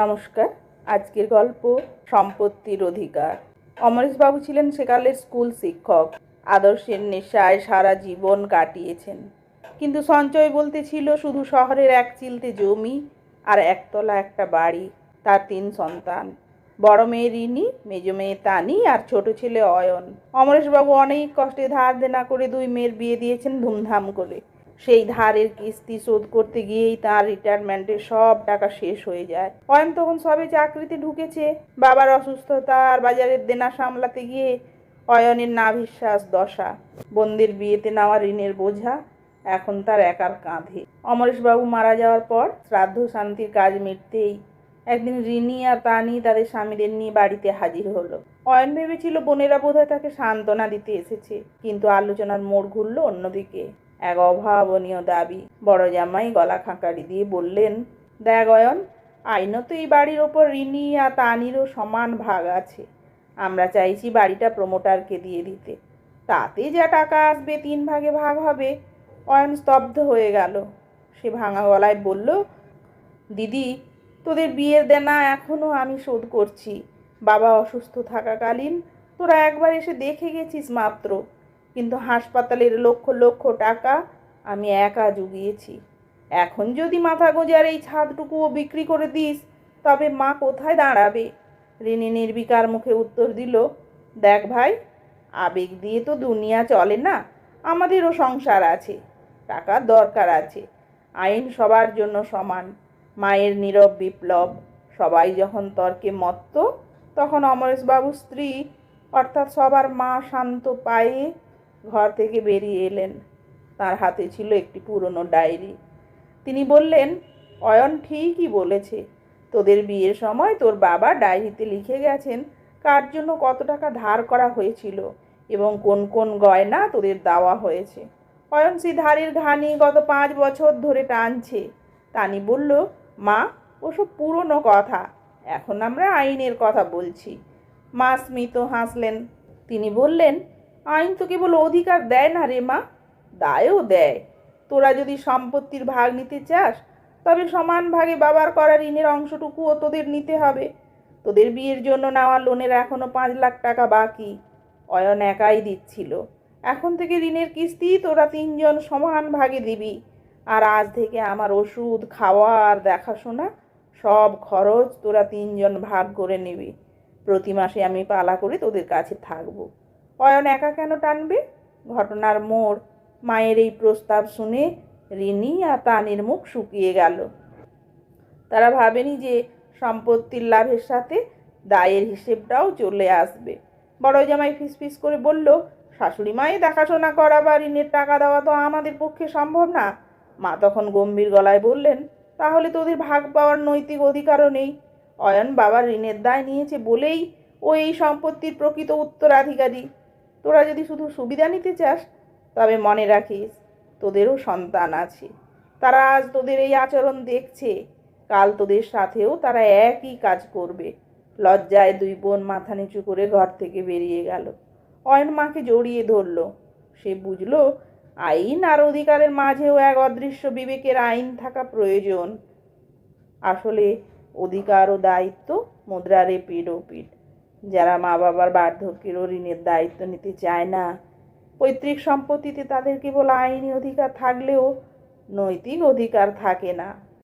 নমস্কার। আজকের গল্প সম্পত্তির অধিকার। অমরেশবাবু ছিলেন সেকালের স্কুল শিক্ষক। আদর্শের নেশায় সারা জীবন কাটিয়েছেন, কিন্তু সঞ্চয় বলতে ছিল শুধু শহরের এক চিলতে জমি আর একতলা একটা বাড়ি। তার 3 সন্তান, বড় মেয়ে রিনি, মেজ মেয়ে তানি আর ছোট ছেলে অয়ন। অমরেশবাবু অনেক কষ্টে ধার দেনা করে 2 মেয়ের বিয়ে দিয়েছেন ধুমধাম করে। সেই ধারের কিস্তি শোধ করতে গিয়েই তার রিটায়ারমেন্টের সব টাকা শেষ হয়ে যায়। অয়ন তখন সবে চাকরিতে ঢুকেছে। বাবার অসুস্থতা আর বাজারের দেনা সামলাতে গিয়ে অয়নের নাভিশ্বাস দশা। বোনদের বিয়েতে নেওয়া ঋণের বোঝা এখন তার একার কাঁধে। অমরেশবাবু মারা যাওয়ার পর শ্রাদ্ধ শান্তির কাজ মিটতেই একদিন রিনি আর তানি তাদের স্বামীদের নিয়ে বাড়িতে হাজির হলো। অয়ন ভেবেছিল বোনেরা বোধহয় তাকে সান্ত্বনা দিতে এসেছে, কিন্তু আলোচনার মোড় ঘুরল অন্যদিকে। এক অভাবনীয় দাবি। বড় জামাই গলা খাঁকারি দিয়ে বললেন, দেখ অয়ন, আইনত এই বাড়ির ওপর রিনি আর তানিরও সমান ভাগ আছে। আমরা চাইছি বাড়িটা প্রমোটারকে দিয়ে দিতে। তাতে যা টাকা আসবে 3 ভাগে ভাগ হবে। অয়ন স্তব্ধ হয়ে গেল। সে ভাঙা গলায় বলল, দিদি, তোদের বিয়ের দেনা এখনো আমি শোধ করছি। বাবা অসুস্থ থাকাকালীন তোরা একবার এসে দেখে গেছিস মাত্র, কিন্তু হাসপাতালের লক্ষ লক্ষ টাকা আমি একা জুগিয়েছি। এখন যদি মাথা গোঁজার এই ছাদটুকুও বিক্রি করে দিস, তবে মা কোথায় দাঁড়াবে? রিনি নির্বিকার মুখে উত্তর দিল, দেখ ভাই, আবেগ দিয়ে তো দুনিয়া চলে না। আমাদেরও সংসার আছে, টাকার দরকার আছে। আইন সবার জন্য সমান। মায়ের নীরব বিপ্লব। সবাই যখন তর্কে মত্ত, তখন অমরেশবাবুর স্ত্রী অর্থাৎ সবার মা শান্ত পায়ে ঘর থেকে বেরিয়ে এলেন। তার হাতে ছিল একটি পুরনো ডায়েরি। তিনি বললেন, অয়ন ঠিকই বলেছে। তোদের বিয়ের সময় তোর বাবা ডায়েরিতে লিখে গেছেন কার জন্য কত টাকা ধার করা হয়েছিল এবং কোন কোন গয়না তোদের দেওয়া হয়েছে। অয়ন সেই ধারের ঘানি গত 5 বছর ধরে টানছে। তানি বলল, মা, ওসব পুরনো কথা, এখন আমরা আইনের কথা বলছি। মা স্মিত হাসলেন। তিনি বললেন, আইন তো কেবল অধিকার দেয় না রে মা, দায়ও দেয়। তোরা যদি সম্পত্তির ভাগ নিতে চাস, তবে সমান ভাগে বাবার করা ঋণের অংশটুকুও তোদের নিতে হবে। তোদের বিয়ের জন্য নেওয়া লোনের এখনো 5 লাখ টাকা বাকি। অয়ন একাই দিচ্ছিল। এখন থেকে ঋণের কিস্তি তোরা 3 জন সমান ভাগে দিবি। আর আজ থেকে আমার ওষুধ, খাওয়া আর দেখাশোনা সব খরচ তোরা 3 জন ভাগ করে নিবি। প্রতি মাসে আমি পালা করে তোদের কাছে থাকবো। অয়ন একা কেন টানবে? ঘটনার মোড়। মায়ের এই প্রস্তাব শুনে রিনি আর তানির মুখ শুকিয়ে গেল। তারা ভাবেনি যে সম্পত্তির লাভের সাথে দায়ের হিসেবটাও চলে আসবে। বড় জামাই ফিসফিস করে বলল, শাশুড়ি মায়ে দেখাশোনা করা বা ঋণের টাকা দেওয়া তো আমাদের পক্ষে সম্ভব না। মা তখন গম্ভীর গলায় বললেন, তাহলে তোদের ভাগ পাওয়ার নৈতিক অধিকারও নেই। অয়ন বাবার ঋণের দায় নিয়েছে বলেই ও এই সম্পত্তির প্রকৃত উত্তরাধিকারী। তোরা যদি শুধু সুবিধা নিতে চাস, তবে মনে রাখিস তোদেরও সন্তান আছে। তারা আজ তোদের এই আচরণ দেখছে, কাল তোদের সাথেও তারা একই কাজ করবে। লজ্জায় 2 বোন মাথা নিচু করে ঘর থেকে বেরিয়ে গেল। অয়ন মাকে জড়িয়ে ধরল। সে বুঝল, আইন আর অধিকারের মাঝেও এক অদৃশ্য বিবেকের আইন থাকা প্রয়োজন। আসলে অধিকার ও দায়িত্ব মুদ্রার এপিঠ ওপিঠ। যারা মা বাবার বার্ধক্যের ও ঋণের দায়িত্ব নিতে চায় না, পৈতৃক সম্পত্তিতে তাদের কেবল আইনি অধিকার থাকলেও নৈতিক অধিকার থাকে না।